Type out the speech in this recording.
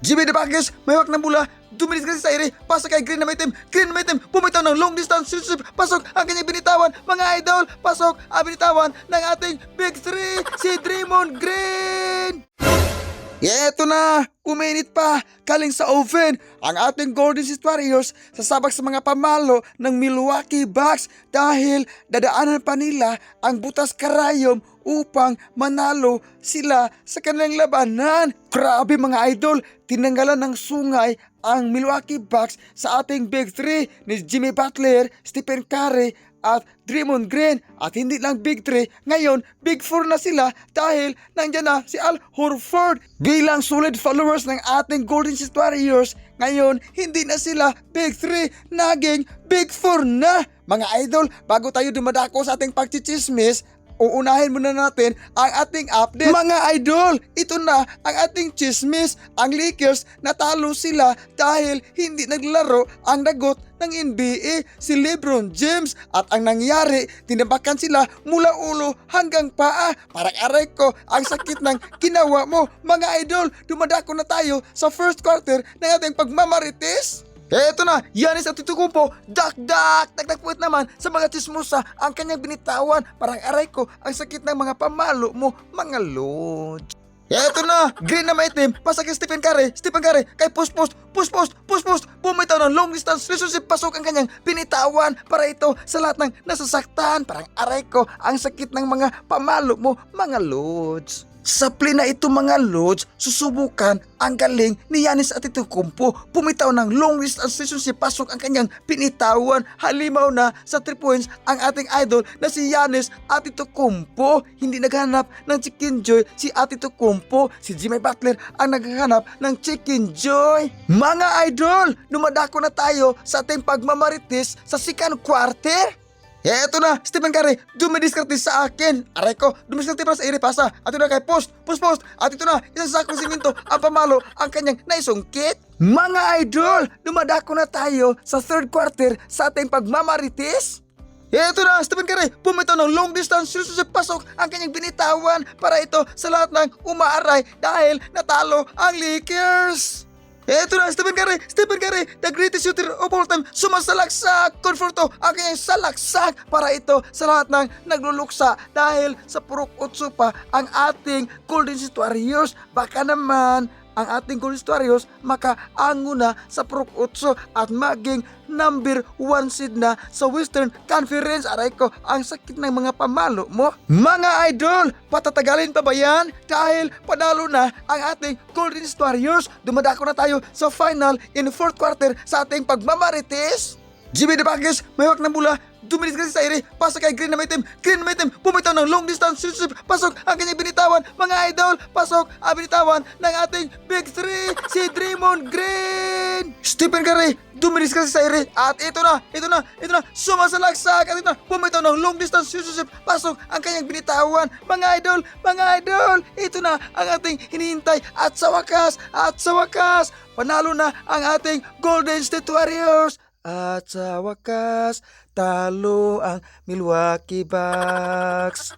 Jimmy Debaques, may hawak ng bola. Dumilis kasi sa ere, pasa kay Green na may team. Green na may team, bumitaw ng long distance relationship. Pasok ang kanyang binitawan, mga idol. Pasok ang binitawan ng ating Big 3, si Draymond Green. Eto na, uminit pa, galing sa oven ang ating Golden State Warriors sasabak sa mga pamalo ng Milwaukee Bucks dahil dadaanan pa nila ang butas karayom upang manalo sila sa kanilang labanan. Grabe mga idol, tinanggalan ng sungay ang Milwaukee Bucks sa ating Big 3 ni Jimmy Butler, Stephen Curry at Draymond Green. At hindi lang Big 3, ngayon Big 4 na sila dahil nandyan na si Al Horford. Bilang solid followers ng ating Golden State Warriors, ngayon hindi na sila Big 3, naging Big 4 na. Mga idol, bago tayo dumadako sa ating pagchichismis, uunahin muna natin ang ating update. Mga idol, ito na ang ating chismis. Ang Lakers natalo sila dahil hindi naglaro ang dagot ng NBA, si LeBron James. At ang nangyari, tinabakan sila mula ulo hanggang paa. Parang aray ko, ang sakit ng ginawa mo. Mga idol, dumadako na tayo sa first quarter ng ating pagmamarites. Eto na, Giannis Antetokounmpo, dakdak puwet naman sa mga chismosa ang kanyang binitawan. Parang aray ko, ang sakit ng mga pamalo mo, mga lods. Eto na, Green na may team, pasa kay Stephen Curry, kay push, bumitaw ng long distance relationship, pasok ang kanyang binitawan para ito sa lahat ng nasasaktan. Parang aray ko, ang sakit ng mga pamalo mo, mga lods. Sa play na ito mga lods, susubukan ang galing ni Giannis Antetokounmpo. Pumitaw ng long distance relationship, pasok ang kanyang pinitawan. Halimaw na sa 3 points ang ating idol na si Giannis Antetokounmpo. Hindi naghanap ng chicken joy si Antetokounmpo, si Jimmy Butler ang naghahanap ng chicken joy. Mga idol, dumadako na tayo sa ating pagmamarites sa second quarter. Eto na, Stephen Curry, dumidiskarte sa akin. Aray ko, dumidiskarte para sa iri pasa. At ito na kay post. At ito na, isang sakong siminto ang pamalo ang kanyang naisungkit. Mga idol, dumadako na tayo sa third quarter sa ating pagmamarites. Eto na, Stephen Curry, pumitaw ng long distance relationship, pasok ang kanyang binitawan para ito sa lahat ng umaaray dahil natalo ang Lakers. Eto na, Stephen Curry, the greatest shooter of all time, sumasalaksak, conforto ang kanyang salaksak para ito sa lahat ng nagluluksa dahil sa purok utso pa ang ating Golden State Warriors. Baka naman ang ating Golden State Warriors makaango na sa purok utso at maging number 1 seed na sa Western Conference. Aray ko, ang sakit ng mga pamalo mo. Mga idol, patatagalin pa ba yan? Dahil panalo na ang ating Golden State Warriors. Dumadako na tayo sa final in fourth quarter sa ating pagmamarites. Jimmy Debaques, may hawak ng bola. Dumilis kasi sa ere, pasa kay Green na may team. Bumitaw ng long distance relationship, pasok ang kanyang binitawan. Mga idol, pasok ang binitawan ng ating Big 3, si Draymond Green. Stephen Curry, dumilis kasi sa ere. At ito na, sumasalaksak. At ito na, bumitaw ng long distance relationship, pasok ang kanyang binitawan. Mga idol, ito na ang ating hinihintay. At sa wakas, panalo na ang ating Golden State Warriors. At sa wakas, talo ang Milwaukee Bucks.